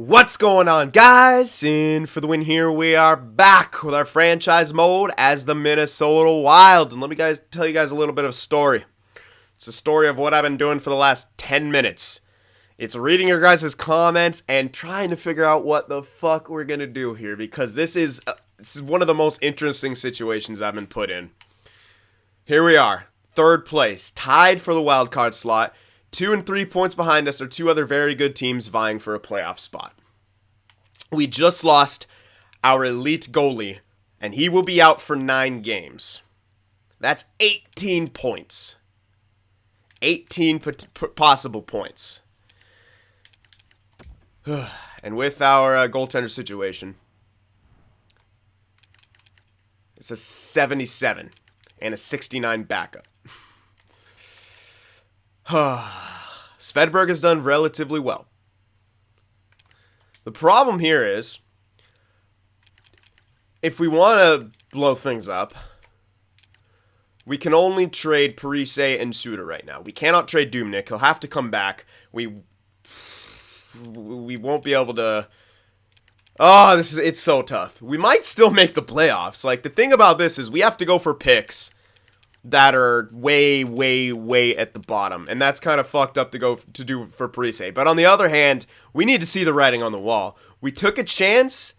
What's going on, guys? In for the win here. We are back with our franchise mode as the Minnesota Wild. And let me tell you guys a little bit of a story. It's a story of what I've been doing for the last 10 minutes. It's reading your guys' comments and trying to figure out what the fuck we're going to do here. Because this is one of the most interesting situations I've been put in. Here we are. Third place. Tied for the wild card slot. 2 and 3 points behind us are two other very good teams vying for a playoff spot. We just lost our elite goalie, and he will be out for 9 games. That's 18 points. 18 possible points. And with our goaltender situation, it's a 77 and a 69 backup. Svedberg has done relatively well. The problem here is, if we want to blow things up, we can only trade Parise and Suter right now. We cannot trade Dubnyk. He'll have to come back. We won't be able to... it's so tough. We might still make the playoffs. Like, the thing about this is we have to go for picks that are way, way, way at the bottom. And that's kind of fucked up to do for Parise. But on the other hand, we need to see the writing on the wall. We took a chance,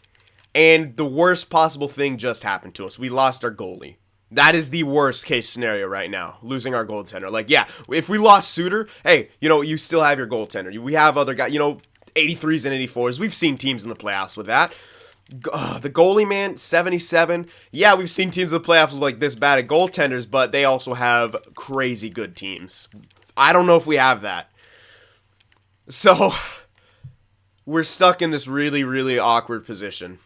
and the worst possible thing just happened to us. We lost our goalie. That is the worst case scenario right now, losing our goaltender. Like, yeah, if we lost Suter, hey, you still have your goaltender. We have other guys, 83s and 84s. We've seen teams in the playoffs with that. The goalie, man, 77. Yeah, we've seen teams in the playoffs like this bad at goaltenders, but they also have crazy good teams. I don't know if we have that. So, we're stuck in this really, really awkward position.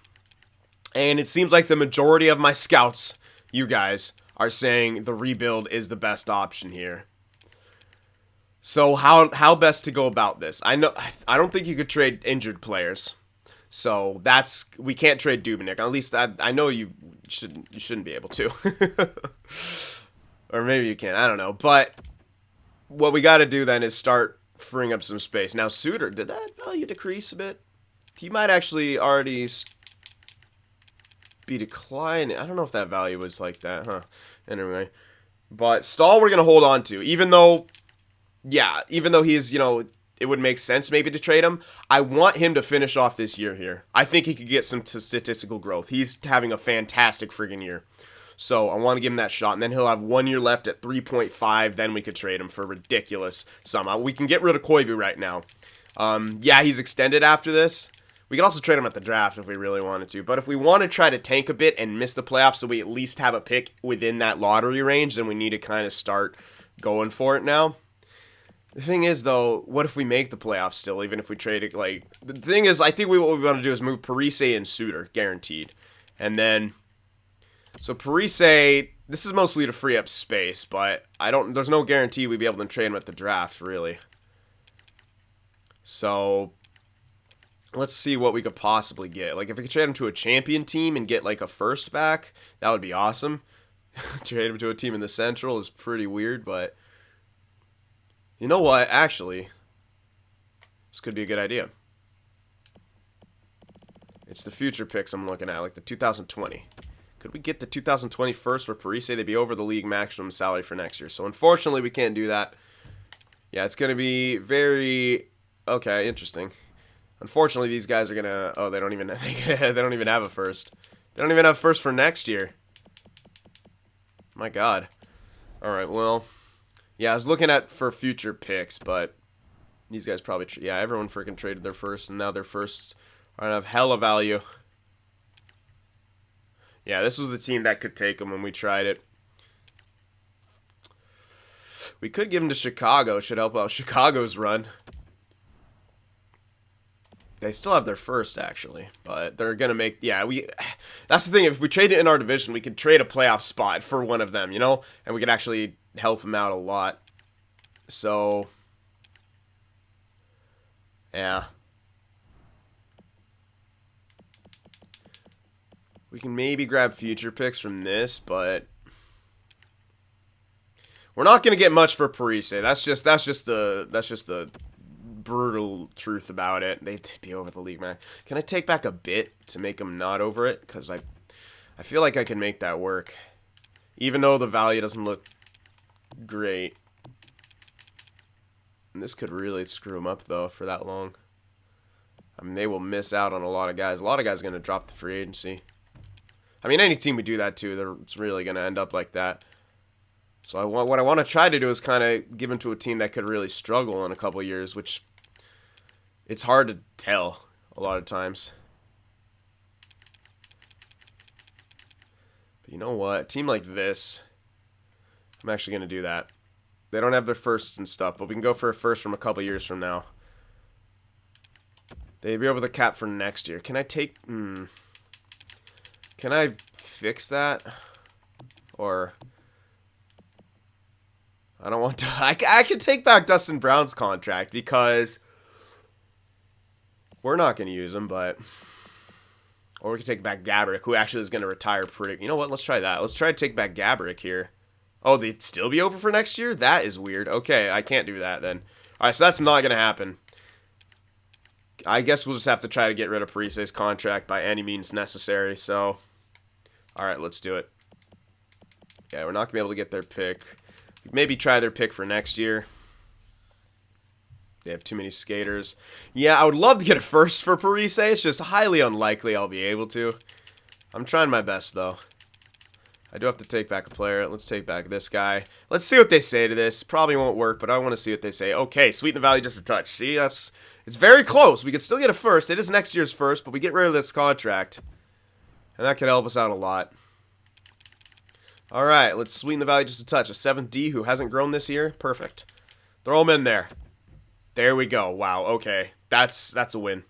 And it seems like the majority of my scouts, you guys, are saying the rebuild is the best option here. So, how best to go about this? I don't think you could trade injured players. So we can't trade Dubnyk. At least I know you shouldn't be able to. Or maybe you can. I don't know. But what we got to do then is start freeing up some space. Now, Suter, did that value decrease a bit? He might actually already be declining. I don't know if that value was like that, huh? Anyway. But Stahl we're going to hold on to. Even though he's, it would make sense maybe to trade him. I want him to finish off this year here. I think he could get some statistical growth. He's having a fantastic friggin' year. So I want to give him that shot. And then he'll have 1 year left at 3.5. Then we could trade him for a ridiculous sum. We can get rid of Koivu right now. He's extended after this. We could also trade him at the draft if we really wanted to. But if we want to try to tank a bit and miss the playoffs so we at least have a pick within that lottery range, then we need to kind of start going for it now. The thing is, though, what if we make the playoffs still, even if we trade it? Like, the thing is, I think what we want to do is move Parise and Suter, guaranteed. And then, so Parise, this is mostly to free up space, but there's no guarantee we'd be able to trade him at the draft, really. So, let's see what we could possibly get. Like, if we could trade him to a champion team and get, like, a first back, that would be awesome. Trade him to a team in the Central is pretty weird, but... You know what? Actually, this could be a good idea. It's the future picks I'm looking at, like the 2020. Could we get the 2020 first for Parise? They'd be over the league maximum salary for next year. So unfortunately, we can't do that. Yeah, it's going to be very... Okay, interesting. Unfortunately, these guys are going to... Oh, they don't even have a first. They don't even have a first for next year. My God. All right, well... Yeah, I was looking for future picks, but these guys probably... everyone freaking traded their first, and now their firsts are going to have hella value. Yeah, this was the team that could take them when we tried it. We could give them to Chicago. Should help out Chicago's run. They still have their first, actually, but they're going to make... That's the thing. If we trade it in our division, we could trade a playoff spot for one of them, And we could actually... help him out a lot. So, yeah. We can maybe grab future picks from this, but we're not going to get much for Parise. That's just the brutal truth about it. They'd be over the league, man. Can I take back a bit to make them not over it? Because I feel like I can make that work. Even though the value doesn't look great. And this could really screw them up, though, for that long. I mean, they will miss out on a lot of guys. A lot of guys are going to drop the free agency. I mean, any team would do that, too. It's really going to end up like that. So what I want to try to do is kind of give them to a team that could really struggle in a couple years, which it's hard to tell a lot of times. But you know what? A team like this, I'm actually going to do that. They don't have their first and stuff, but we can go for a first from a couple years from now. They'd be over the cap for next year. Can I take... Can I fix that? Or... I don't want to... I can take back Dustin Brown's contract because... We're not going to use him, but... Or we can take back Gaborik, who actually is going to retire pretty... You know what? Let's try that. Let's try to take back Gaborik here. Oh, they'd still be over for next year? That is weird. Okay, I can't do that then. Alright, so that's not going to happen. I guess we'll just have to try to get rid of Parise's contract by any means necessary, so... Alright, let's do it. Yeah, we're not going to be able to get their pick. Maybe try their pick for next year. They have too many skaters. Yeah, I would love to get a first for Parise. It's just highly unlikely I'll be able to. I'm trying my best, though. I do have to take back a player. Let's take back this guy. Let's see what they say to this. Probably won't work, but I want to see what they say. Okay, sweeten the value just a touch. See, it's very close. We could still get a first. It is next year's first, but we get rid of this contract. And that could help us out a lot. Alright, let's sweeten the value just a touch. A 7th D who hasn't grown this year. Perfect. Throw him in there. There we go. Wow, okay. That's a win.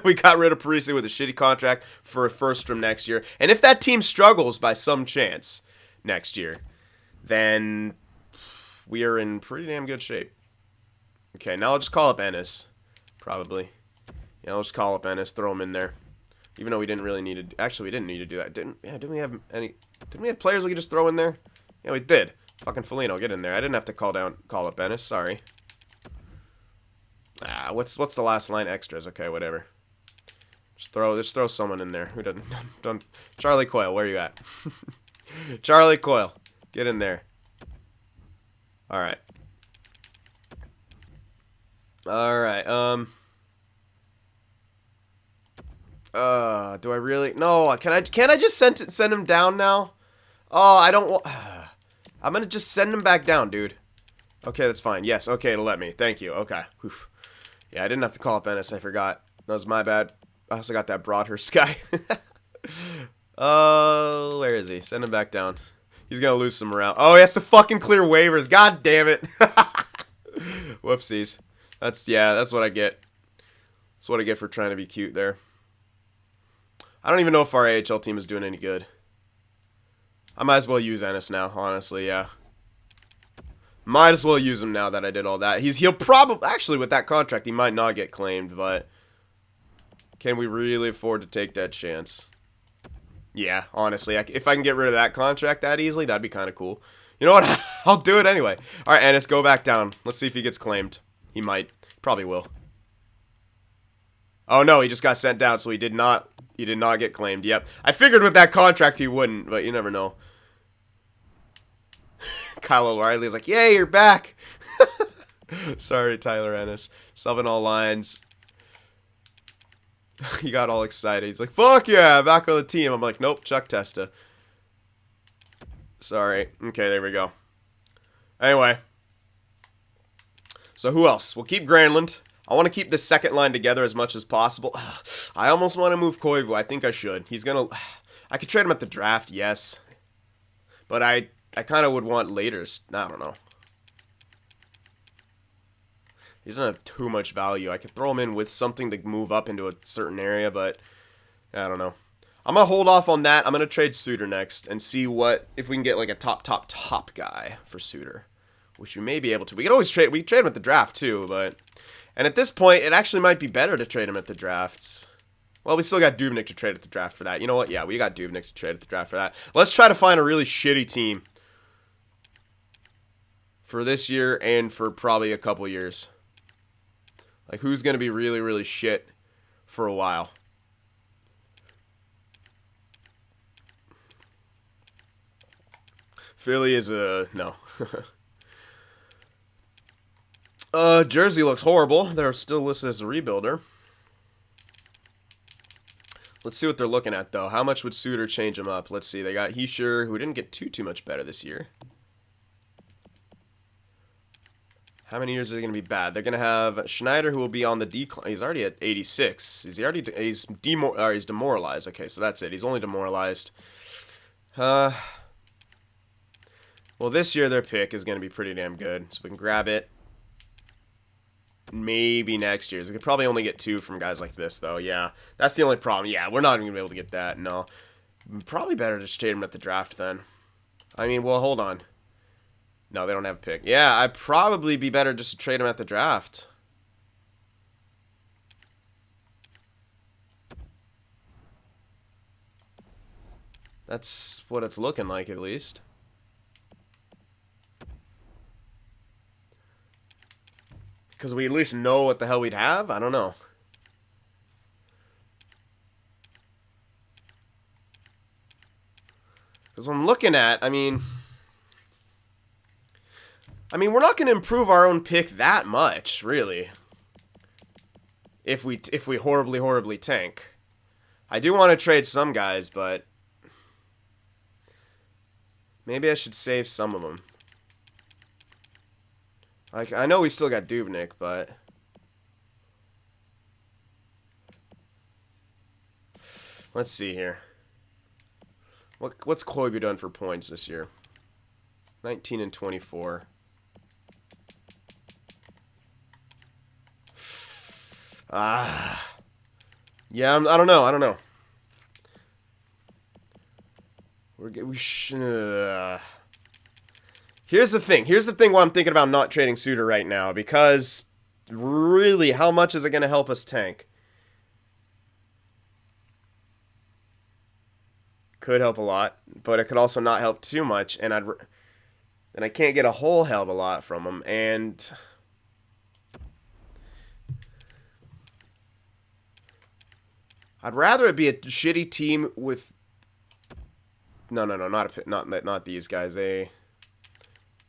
We got rid of Parise with a shitty contract for a first from next year. And if that team struggles by some chance next year, then we are in pretty damn good shape. Okay, now I'll just call up Ennis. Probably. Yeah, I'll just call up Ennis, throw him in there. Even though we didn't really need to... Actually, we didn't need to do that. Didn't we have any... Didn't we have players we could just throw in there? Yeah, we did. Fucking Foligno, get in there. I didn't have to call up Ennis. Sorry. Ah, what's the last line? Extras. Okay, whatever. Just throw someone in there. Who doesn't... Charlie Coyle, where are you at? Charlie Coyle, get in there. Alright. Alright, do I really... No, can't I just send him down now? Oh, I don't want... I'm gonna just send him back down, dude. Okay, that's fine. Yes, okay, it'll let me. Thank you. Okay. Oof. Yeah, I didn't have to call up Ennis. I forgot. That was my bad. I also got that Broadhurst guy. Oh, where is he? Send him back down. He's gonna lose some morale. Oh, he has to fucking clear waivers. God damn it. Whoopsies. That's what I get. That's what I get for trying to be cute there. I don't even know if our AHL team is doing any good. I might as well use Ennis now, honestly, yeah. Might as well use him now that I did all that. He'll probably... Actually, with that contract, he might not get claimed, but... Can we really afford to take that chance? Yeah, honestly. If I can get rid of that contract that easily, that'd be kind of cool. You know what? I'll do it anyway. Alright, Ennis, go back down. Let's see if he gets claimed. He might. Probably will. Oh, no, he just got sent down, so he did not get claimed. Yep. I figured with that contract he wouldn't, but you never know. Kyle O'Reilly's like, yay, you're back. Sorry, Tyler Ennis. Subbing all lines. He got all excited. He's like, fuck yeah, back on the team. I'm like, nope, Chuck Testa. Sorry. Okay, there we go. Anyway. So who else? We'll keep Granlund. I want to keep the second line together as much as possible. I almost want to move Koivu. I think I should. He's going to... I could trade him at the draft, yes. But I kind of would want later. I don't know. He doesn't have too much value. I could throw him in with something to move up into a certain area, but I don't know. I'm going to hold off on that. I'm going to trade Suter next and see if we can get like a top guy for Suter, which we may be able to. We could always trade. We trade him at the draft too, but... And at this point, it actually might be better to trade him at the drafts. Well, we still got Dubnyk to trade at the draft for that. You know what? Yeah, we got Dubnyk to trade at the draft for that. Let's try to find a really shitty team for this year and for probably a couple years. Like, who's going to be really, really shit for a while? Philly is a... no. Jersey looks horrible. They're still listed as a rebuilder. Let's see what they're looking at, though. How much would Suter change them up? Let's see. They got Heischer, who didn't get too much better this year. How many years are they going to be bad? They're going to have Schneider, who will be on the decline. He's already at 86. Is he already... he's demoralized. Okay, so that's it. He's only demoralized. Well, this year their pick is going to be pretty damn good. So we can grab it. Maybe next year's. We could probably only get 2 from guys like this, though. Yeah, that's the only problem. Yeah, we're not even going to be able to get that. No. Probably better to just trade him at the draft, then. I mean, well, hold on. No, they don't have a pick. Yeah, I'd probably be better just to trade him at the draft. That's what it's looking like, at least. Because we at least know what the hell we'd have? I don't know. Because I'm looking at, I mean, we're not going to improve our own pick that much, really. If we horribly, horribly tank. I do want to trade some guys, but maybe I should save some of them. Like, I know we still got Dubnyk, but let's see here. What's Koivu done for points this year? 19 and 24. Yeah, I don't know. Here's the thing why I'm thinking about not trading Suter right now, because really, how much is it going to help us tank? Could help a lot, but it could also not help too much, and I can't get a whole hell of a lot from him, and I'd rather it be a shitty team with not these guys. They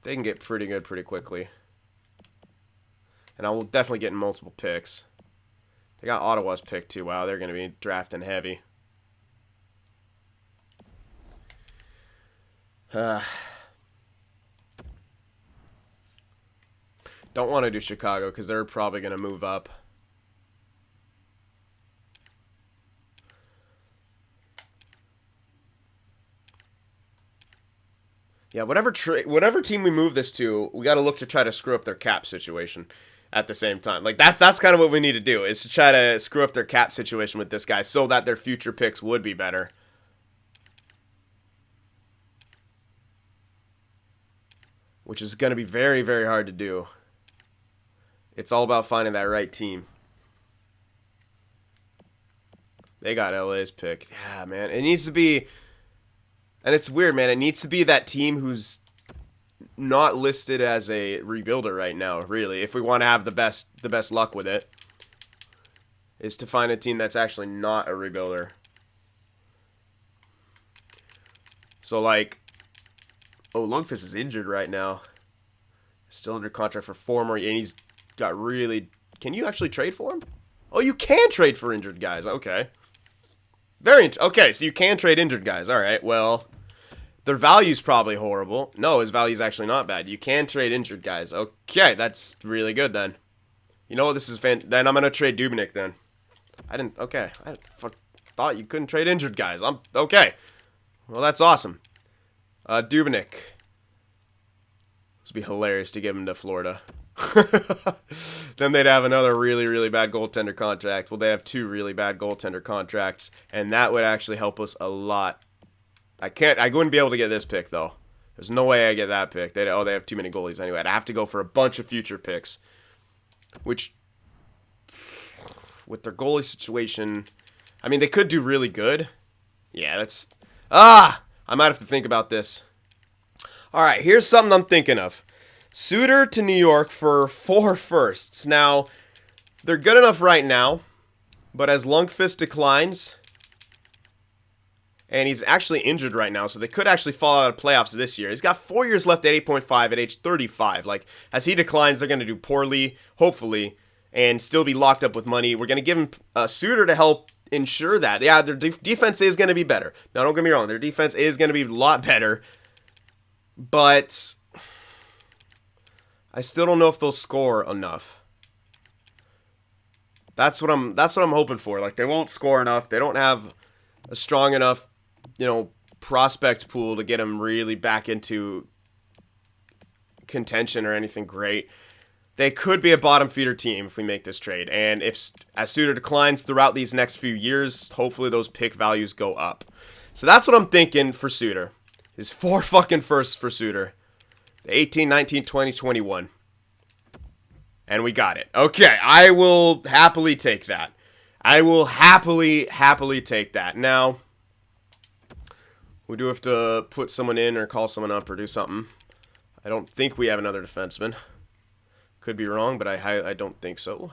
can get pretty good pretty quickly. And I will definitely get multiple picks. They got Ottawa's pick too. Wow, they're going to be drafting heavy. Don't want to do Chicago because they're probably going to move up. Yeah, whatever team we move this to, we got to look to try to screw up their cap situation at the same time. Like, that's kind of what we need to do, is to try to screw up their cap situation with this guy so that their future picks would be better. Which is going to be very, very hard to do. It's all about finding that right team. They got LA's pick. Yeah, man. It needs to be... And it's weird, man. It needs to be that team who's not listed as a rebuilder right now, really. If we want to have the best luck with it, is to find a team that's actually not a rebuilder. So, like, oh, Lundqvist is injured right now. Still under contract for 4 more, and he's got really... Can you actually trade for him? Oh, you can trade for injured guys. Okay. Okay, so you can trade injured guys. All right, well, their value's probably horrible. No, his value's actually not bad. You can trade injured guys. Okay, that's really good then. You know what? This is then I'm going to trade Dubnyk then. Okay. I thought you couldn't trade injured guys. Okay. Well, that's awesome. Dubnyk. This would be hilarious to give him to Florida. Then they'd have another really, really bad goaltender contract. Well, they have 2 really bad goaltender contracts, and that would actually help us a lot. I wouldn't be able to get this pick, though. There's no way I get that pick. They have too many goalies anyway. I'd have to go for a bunch of future picks, which, with their goalie situation, I mean, they could do really good. Yeah, that's... I might have to think about this. All right, here's something I'm thinking of. Suter to New York for 4 firsts. Now, They're good enough right now, but as Lundqvist declines, and he's actually injured right now, so they could actually fall out of playoffs this year. He's got 4 years left at 8.5 at age 35. Like, as he declines, they're going to do poorly, hopefully, and still be locked up with money. We're going to give him a Suter to help ensure that. Yeah, their defense is going to be better. Now, don't get me wrong. Their defense is going to be a lot better, but I still don't know if they'll score enough. That's what I'm hoping for. Like, they won't score enough. They don't have a strong enough, prospect pool to get them really back into contention or anything great. They could be a bottom feeder team if we make this trade. And if as Suter declines throughout these next few years, hopefully those pick values go up. So that's what I'm thinking for Suter. Is 4 fucking firsts for Suter. 18, 19, 20, 21. And we got it. Okay, I will happily take that. I will happily take that. Now, we do have to put someone in or call someone up or do something. I don't think we have another defenseman. Could be wrong, but I don't think so.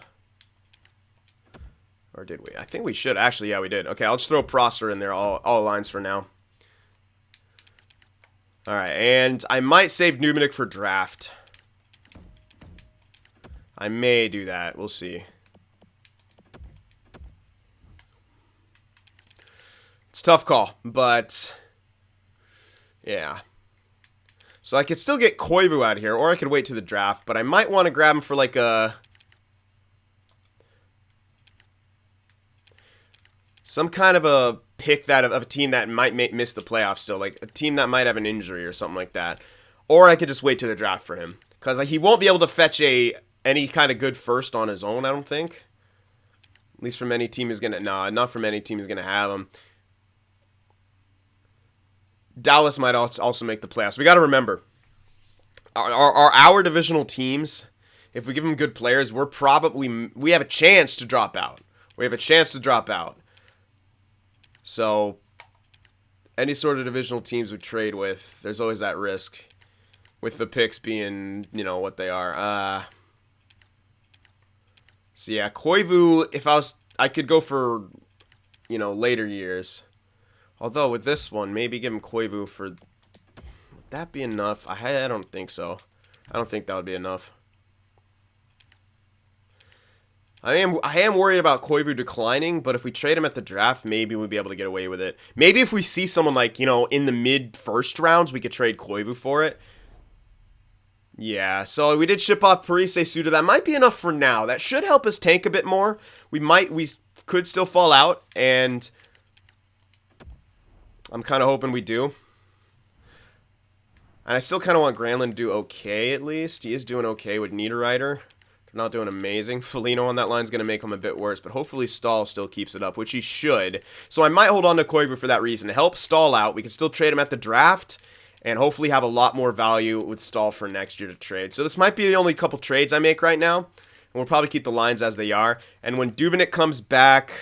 Or did we? I think we should. Actually, yeah, we did. Okay, I'll just throw Prosser in there, all lines for now. All right, and I might save Dubnyk for draft. I may do that. We'll see. It's a tough call, but yeah. So I could still get Koivu out of here, or I could wait to the draft, but I might want to grab him for like some kind of a pick that of a team that might miss the playoffs still, like a team that might have an injury or something like that. Or I could just wait to the draft for him, because he won't be able to fetch any kind of good first on his own, I don't think. At least from any team is gonna not from any team is gonna have him. Dallas might also make the playoffs. We got to remember, our divisional teams, if we give them good players, we have a chance to drop out. We have a chance to drop out. So, any sort of divisional teams we trade with, there's always that risk. With the picks being, what they are. So yeah, Koivu, I could go for, later years. Although with this one, maybe give him Koivu for... Would that be enough? I don't think so. I don't think that would be enough. I am worried about Koivu declining, but if we trade him at the draft, maybe we'll be able to get away with it. Maybe if we see someone like, in the mid-first rounds, we could trade Koivu for it. Yeah, so we did ship off Parise Suter. That might be enough for now. That should help us tank a bit more. We could still fall out, and I'm kind of hoping we do. And I still kind of want Granlund to do okay, at least. He is doing okay with Niederreiter. They're not doing amazing. Foligno on that line is going to make him a bit worse, but hopefully Stahl still keeps it up, which he should. So I might hold on to Koivu for that reason. To help Stahl out, we can still trade him at the draft, and hopefully have a lot more value with Stahl for next year to trade. So this might be the only couple trades I make right now, and we'll probably keep the lines as they are. And when Dubnyk comes back,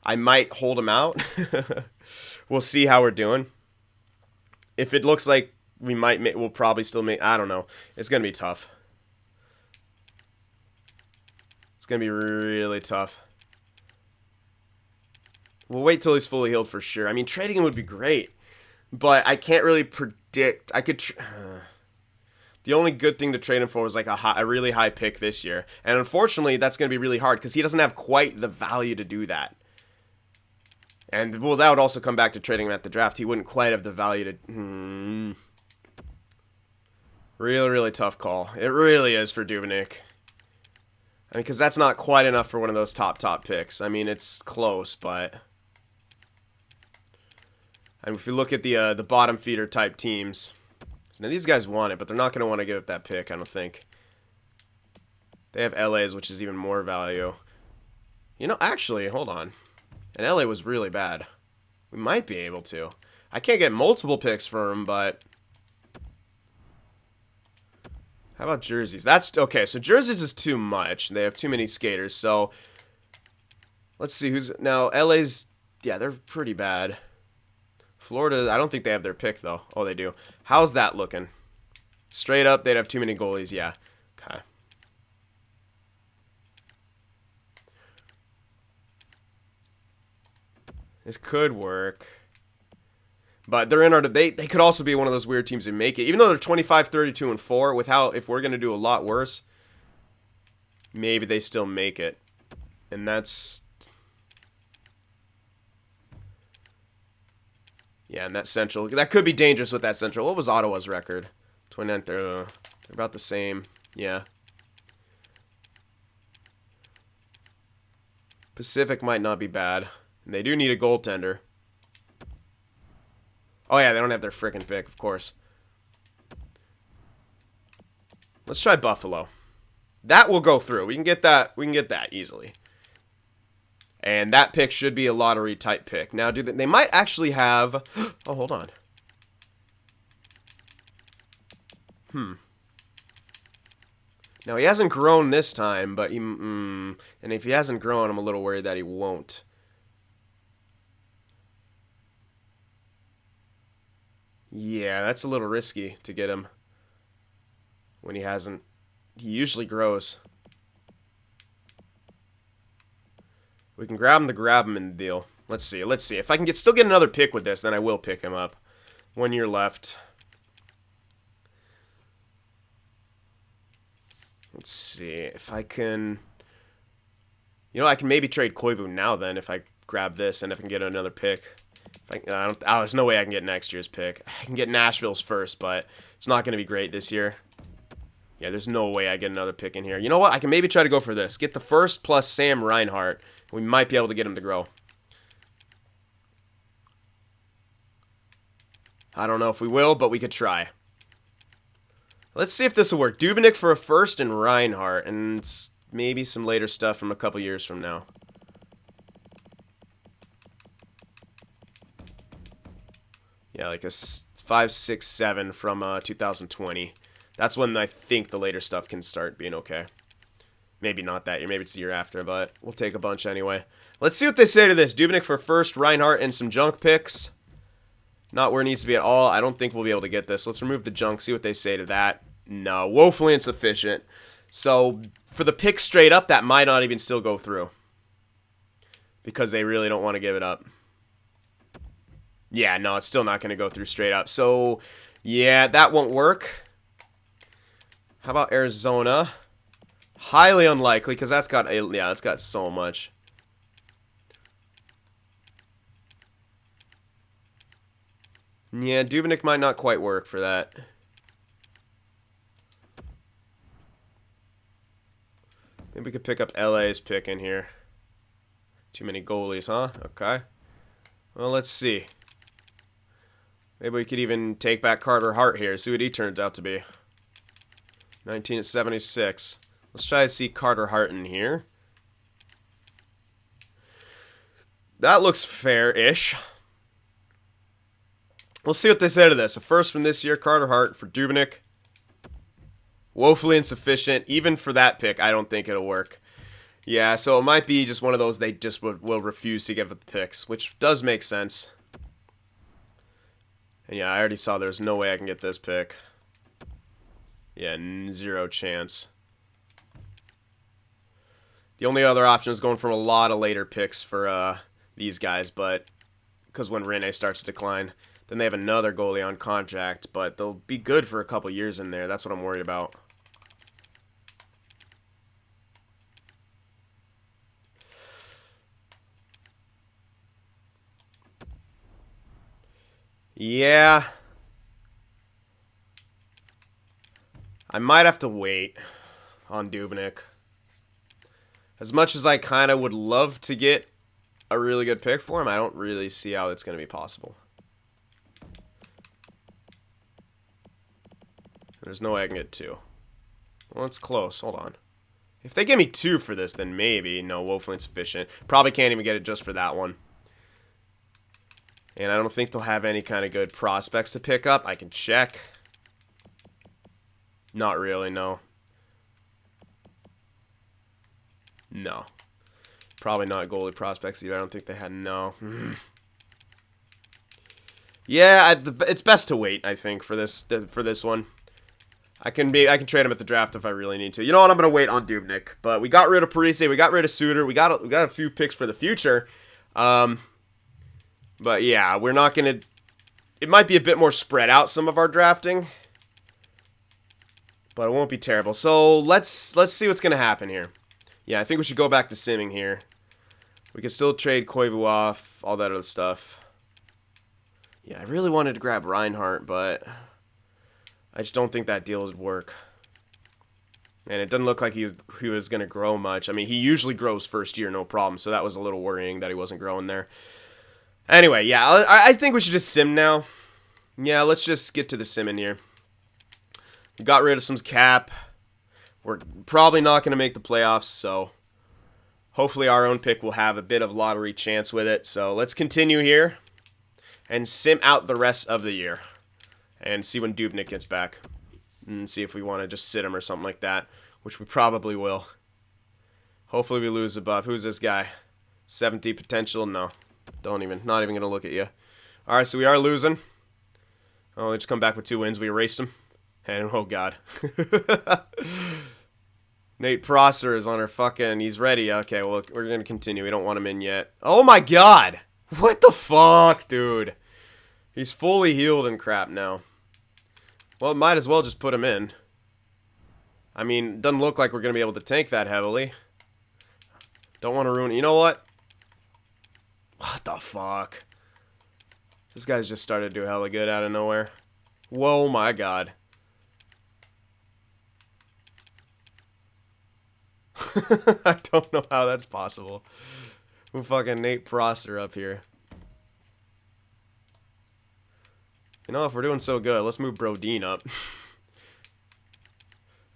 I might hold him out. We'll see how we're doing. If it looks like we'll probably still make, I don't know. It's going to be tough. It's going to be really tough. We'll wait till he's fully healed for sure. I mean, trading him would be great, but I can't really predict. The only good thing to trade him for was like a really high pick this year. And unfortunately, that's going to be really hard because he doesn't have quite the value to do that. And, well, that would also come back to trading him at the draft. He wouldn't quite have the value to... Really, really tough call. It really is for Dubnyk. I mean, because that's not quite enough for one of those top picks. I mean, it's close, but... And if you look at the bottom feeder type teams... So now these guys want it, but they're not going to want to give up that pick, I don't think. They have LA's, which is even more value. Actually, hold on. And LA was really bad. We might be able to. I can't get multiple picks for him, but... How about jerseys? That's... Okay, so jerseys is too much. They have too many skaters, so... Let's see who's... Now, LA's... Yeah, they're pretty bad. Florida, I don't think they have their pick, though. Oh, they do. How's that looking? Straight up, they'd have too many goalies, yeah. Okay. This could work. But they're in our they could also be one of those weird teams that make it. Even though they're 25, 32, and 4, if we're going to do a lot worse, maybe they still make it. And that's... Yeah, and that Central... That could be dangerous with that Central. What was Ottawa's record? 29th. They're about the same. Yeah. Pacific might not be bad. And they do need a goaltender. Oh, yeah, they don't have their frickin' pick, of course. Let's try Buffalo. That will go through. We can get that. We can get that easily. And that pick should be a lottery-type pick. Now, they might actually have... Oh, hold on. Now, he hasn't grown this time, but he... and if he hasn't grown, I'm a little worried that he won't. Yeah, that's a little risky to get him when he hasn't. He usually grows. We can grab him in the deal. Let's see. Let's see. If I can still get another pick with this, then I will pick him up. 1 year left. Let's see. If I can... You know, I can maybe trade Koivu now then if I grab this and if I can get another pick. There's no way I can get next year's pick. I can get Nashville's first, but it's not going to be great this year. Yeah, there's no way I get another pick in here. You know what? I can maybe try to go for this. Get the first plus Sam Reinhart. We might be able to get him to grow. I don't know if we will, but we could try. Let's see if this will work. Dubnyk for a first and Reinhart. And maybe some later stuff from a couple years from now. Yeah, like a 5, 6, 7 from 2020. That's when I think the later stuff can start being okay. Maybe not that year. Maybe it's the year after, but we'll take a bunch anyway. Let's see what they say to this. Dubnyk for first, Reinhart, and some junk picks. Not where it needs to be at all. I don't think we'll be able to get this. Let's remove the junk, see what they say to that. No, woefully insufficient. So, for the pick straight up, that might not even still go through. Because they really don't want to give it up. Yeah, no, it's still not going to go through straight up. So, yeah, that won't work. How about Arizona? Highly unlikely, because that's got it's got so much. Yeah, Dubnyk might not quite work for that. Maybe we could pick up LA's pick in here. Too many goalies, huh? Okay. Well, let's see. Maybe we could even take back Carter Hart here, see what he turns out to be. 1976. Let's try to see Carter Hart in here. That looks fair-ish. We'll see what they say to this. A first from this year, Carter Hart for Dubnyk. Woefully insufficient. Even for that pick, I don't think it'll work. Yeah, so it might be just one of those they just will refuse to give it the picks, which does make sense. And yeah, I already saw there's no way I can get this pick. Yeah, zero chance. The only other option is going from a lot of later picks for these guys, but because when Rene starts to decline, then they have another goalie on contract, but they'll be good for a couple years in there. That's what I'm worried about. Yeah. I might have to wait on Dubnyk. As much as I kind of would love to get a really good pick for him, I don't really see how it's going to be possible. There's no way I can get 2. Well, it's close. Hold on. If they give me 2 for this, then maybe. No, woefully insufficient. Probably can't even get it just for that one. And I don't think they'll have any kind of good prospects to pick up. I can check. Not really, no. No. Probably not goalie prospects either. I don't think they had, no. Yeah, it's best to wait, I think, for this one. I can trade him at the draft if I really need to. You know what? I'm gonna wait on Dubnyk. But we got rid of Parise, we got rid of Suter, we got a few picks for the future. But yeah, we're not going to... It might be a bit more spread out, some of our drafting. But it won't be terrible. So let's see what's going to happen here. Yeah, I think we should go back to simming here. We can still trade Koivu off, all that other stuff. Yeah, I really wanted to grab Reinhardt, but I just don't think that deal would work. And it doesn't look like he was going to grow much. I mean, he usually grows first year, no problem. So that was a little worrying that he wasn't growing there. Anyway, yeah, I think we should just sim now. Yeah, let's just get to the simming here. We got rid of some cap. We're probably not going to make the playoffs, so hopefully our own pick will have a bit of lottery chance with it. So let's continue here and sim out the rest of the year and see when Dubnyk gets back and see if we want to just sit him or something like that, which we probably will. Hopefully we lose a buff. Who's this guy? 70 potential? No. Not even going to look at you. All right, so we are losing. Oh, they just come back with 2 wins. We erased him. And, oh, God. Nate Prosser is on our fucking... He's ready. Okay, well, we're going to continue. We don't want him in yet. Oh, my God. What the fuck, dude? He's fully healed and crap now. Well, might as well just put him in. I mean, doesn't look like we're going to be able to tank that heavily. Don't want to ruin it. You know what? What the fuck? This guy's just started to do hella good out of nowhere. Whoa, my God. I don't know how that's possible. We'll fucking Nate Prosser up here. You know, if we're doing so good, let's move Brodeen up.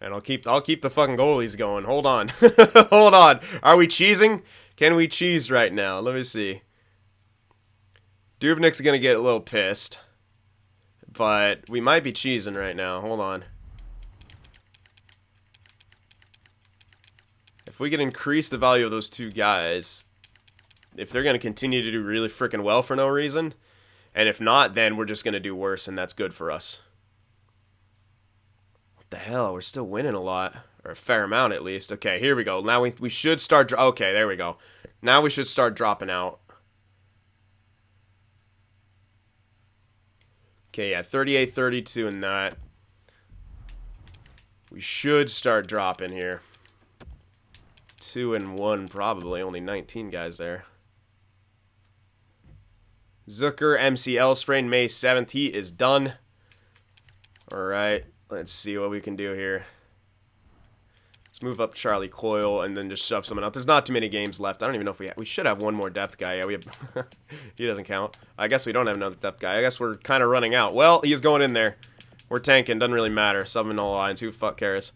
And I'll keep the fucking goalies going. Hold on. Hold on. Are we cheesing? Can we cheese right now? Let me see. Dubnyk's going to get a little pissed. But we might be cheesing right now. Hold on. If we can increase the value of those 2 guys, if they're going to continue to do really freaking well for no reason, and if not, then we're just going to do worse, and that's good for us. What the hell? We're still winning a lot. Or a fair amount, at least. Okay, here we go. Now we should start... Okay, there we go. Now we should start dropping out. Okay, yeah, 38, 32 in that. We should start dropping here. 2 and 1, probably. Only 19 guys there. Zucker, MCL sprain, May 7th. He is done. Alright, let's see what we can do here. Let's move up Charlie Coyle and then just shove someone out. There's not too many games left. I don't even know if we should have one more depth guy. Yeah, we have... He doesn't count. I guess we don't have another depth guy. I guess we're kind of running out. Well, he's going in there. We're tanking. Doesn't really matter. Subbing all lines. Who the fuck cares?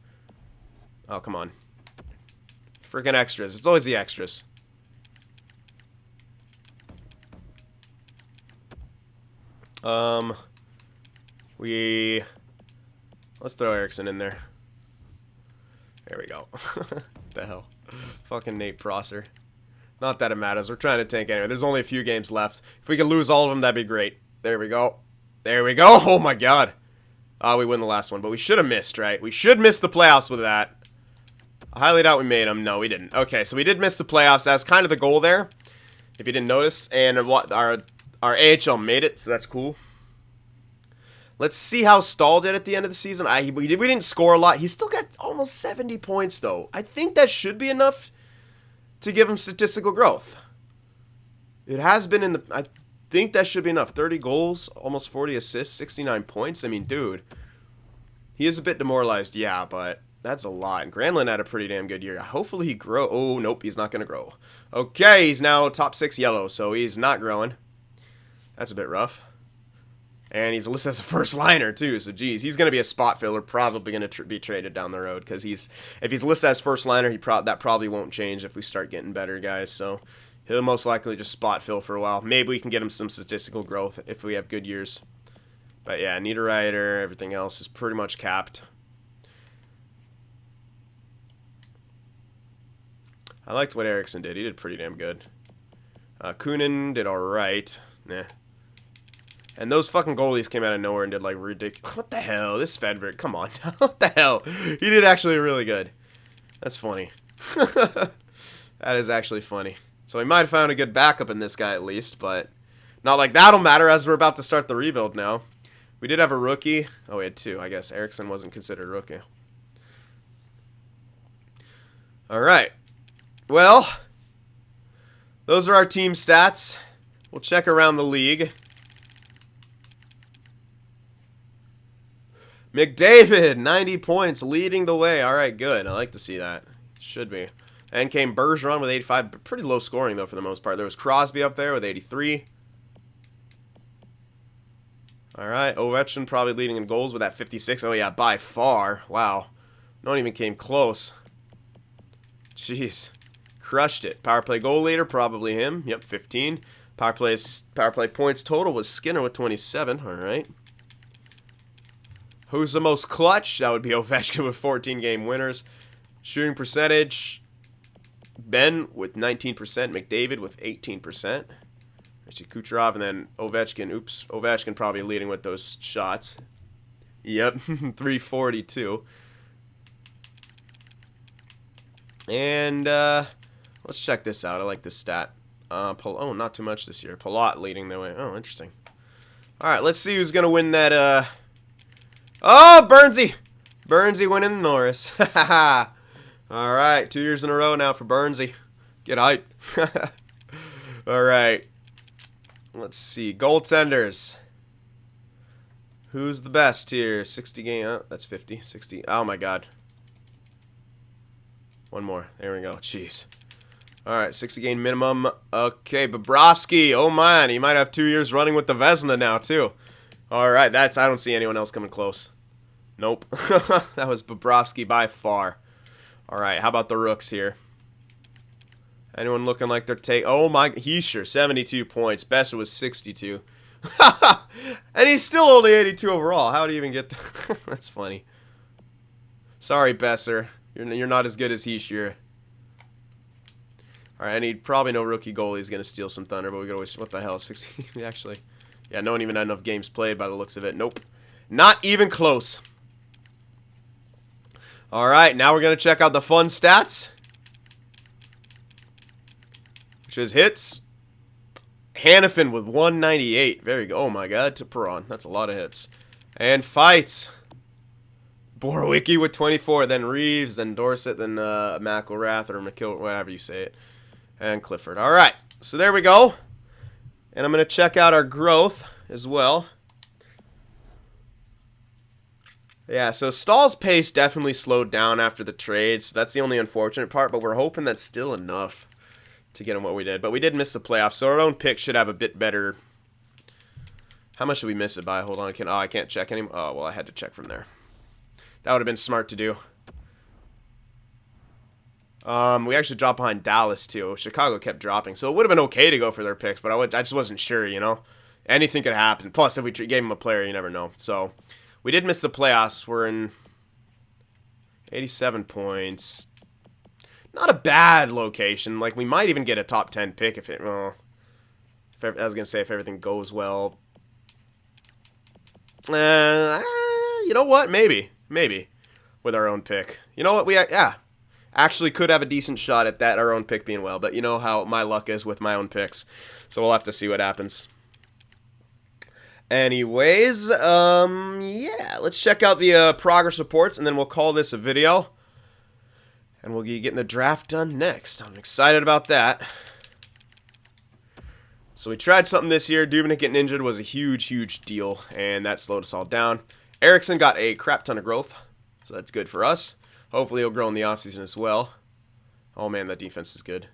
Oh, come on. Freaking extras. It's always the extras. Let's throw Erickson in there. There we go. What the hell? Fucking Nate Prosser. Not that it matters. We're trying to tank anyway. There's only a few games left. If we could lose all of them, that'd be great. There we go. There we go. Oh my God. We win the last one, but we should have missed, right? We should miss the playoffs with that. I highly doubt we made them. No, we didn't. Okay, so we did miss the playoffs. That's kind of the goal there, if you didn't notice. And what our AHL made it, so that's cool. Let's see how Stahl did at the end of the season. We didn't score a lot. He still got almost 70 points, though. I think that should be enough to give him statistical growth. It has been in the... I think that should be enough. 30 goals, almost 40 assists, 69 points. I mean, dude. He is a bit demoralized, yeah, but that's a lot. And Granlund had a pretty damn good year. Hopefully he grow... Oh, nope, he's not going to grow. Okay, he's now top 6 yellow, so he's not growing. That's a bit rough. And he's listed as a first liner too, so geez, he's going to be a spot filler, probably going to be traded down the road, because if he's listed as first liner, that probably won't change if we start getting better guys, so he'll most likely just spot fill for a while. Maybe we can get him some statistical growth if we have good years. But yeah, Niederreiter, everything else is pretty much capped. I liked what Erickson did. He did pretty damn good. Kunin did alright. Nah. And those fucking goalies came out of nowhere and did, like, ridiculous... What the hell? This Fedrick, come on. What the hell? He did actually really good. That's funny. That is actually funny. So we might have found a good backup in this guy at least, but Not like that'll matter as we're about to start the rebuild now. We did have a rookie. Oh, we had 2. I guess Eriksson wasn't considered a rookie. All right. Well, those are our team stats. We'll check around the league. McDavid, 90 points, leading the way. All right, good. I like to see that. Should be. And came Bergeron with 85. Pretty low scoring, though, for the most part. There was Crosby up there with 83. All right, Ovechkin probably leading in goals with that 56. Oh, yeah, by far. Wow. No one even came close. Jeez. Crushed it. Power play goal leader, probably him. Yep, 15. Power play points total was Skinner with 27. All right. Who's the most clutch? That would be Ovechkin with 14 game winners. Shooting percentage, Ben with 19%. McDavid with 18%. Actually, Kucherov and then Ovechkin. Oops, Ovechkin probably leading with those shots. Yep, 342. And let's check this out. I like this stat. Oh, not too much this year. Palat leading the way. Oh, interesting. All right, let's see who's going to win that. Oh, Burnsy. Burnsy winning Norris. All right, 2 years in a row now for Burnsy. Get hype. All right. Let's see. Goaltenders. Who's the best here? 60 game. Oh, that's 50. 60. Oh, my God. One more. There we go. Jeez. All right, 60 game minimum. Okay, Bobrovsky. Oh, man. He might have 2 years running with the Vezina now, too. All right, I don't see anyone else coming close. Nope. That was Bobrovsky by far. All right, how about the rooks here? Anyone looking like they're oh my, Heischer, 72 points. Best was 62. And he's still only 82 overall. How do you even get that? That's funny. Sorry, Besser. You're not as good as Heischer. All right, I need probably no rookie goalie is going to steal some thunder, but we got to always, what the hell, 60, actually. Yeah, no one even had enough games played by the looks of it. Nope. Not even close. All right, now we're going to check out the fun stats. Which is hits. Hannafin with 198. Very good. Oh, my God. To Perron. That's a lot of hits. And fights. Borowicki with 24. Then Reeves. Then Dorsett. Then McElrath or McKill. Whatever you say it. And Clifford. All right. So there we go. And I'm going to check out our growth as well. Yeah, so Stahl's pace definitely slowed down after the trade. So that's the only unfortunate part. But we're hoping that's still enough to get him what we did. But we did miss the playoffs. So our own pick should have a bit better. How much did we miss it by? Hold on. I can't check anymore. Oh, well, I had to check from there. That would have been smart to do. We actually dropped behind Dallas, too. Chicago kept dropping. So it would have been okay to go for their picks, but I just wasn't sure, you know. Anything could happen. Plus, if we gave him a player, you never know. So we did miss the playoffs. We're in 87 points. Not a bad location. Like, we might even get a top 10 pick if it, well, I was going to say if everything goes well. You know what? Maybe. With our own pick. You know what? Yeah. Actually could have a decent shot at that, our own pick being well. But you know how my luck is with my own picks. So we'll have to see what happens. Anyways, yeah. Let's check out the progress reports, and then we'll call this a video. And we'll be getting the draft done next. I'm excited about that. So we tried something this year. Dubnyk getting injured was a huge deal, and that slowed us all down. Eriksson got a crap ton of growth, so that's good for us. Hopefully he'll grow in the offseason as well. Oh, man, that defense is good.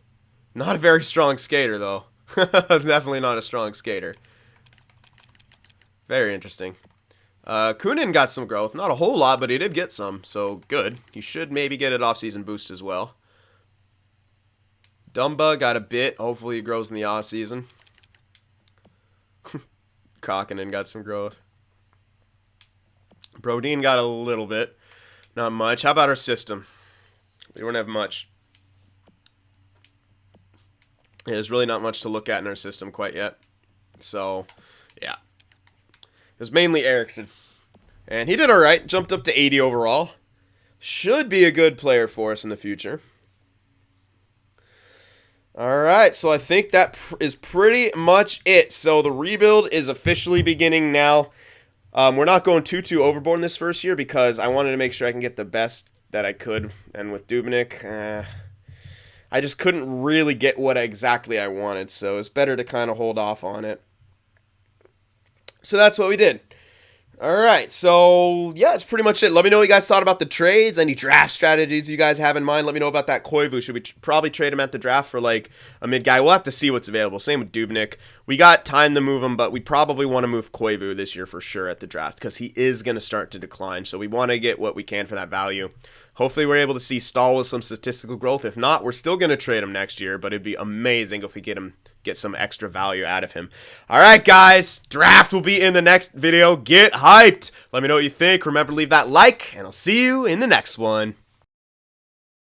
Not a very strong skater, though. Definitely not a strong skater. Very interesting. Kunin got some growth. Not a whole lot, but he did get some, so good. He should maybe get an offseason boost as well. Dumba got a bit. Hopefully he grows in the offseason. Kokkonen got some growth. Brodin got a little bit. Not much. How about our system? We don't have much. Yeah, there's really not much to look at in our system quite yet. So, yeah. It was mainly Eriksson. And he did alright. Jumped up to 80 overall. Should be a good player for us in the future. All right, so I think that is pretty much it. So the rebuild is officially beginning now. We're not going too overboard in this first year because I wanted to make sure I can get the best that I could. And with Dubnyk, I just couldn't really get what exactly I wanted. So it's better to kind of hold off on it. So that's what we did. All right, so yeah, that's pretty much it. Let me know what you guys thought about the trades. Any draft strategies you guys have in mind? Let me know about that Koivu. Should we probably trade him at the draft for like a mid guy? We'll have to see what's available. Same with Dubnyk. We got time to move him, but we probably want to move Koivu this year for sure at the draft because he is going to start to decline. So we want to get what we can for that value. Hopefully we're able to see Stahl with some statistical growth. If not, we're still going to trade him next year, but it'd be amazing if we get some extra value out of him. All right, guys, draft will be in the next video. Get hyped. Let me know what you think. Remember to leave that like, and I'll see you in the next one.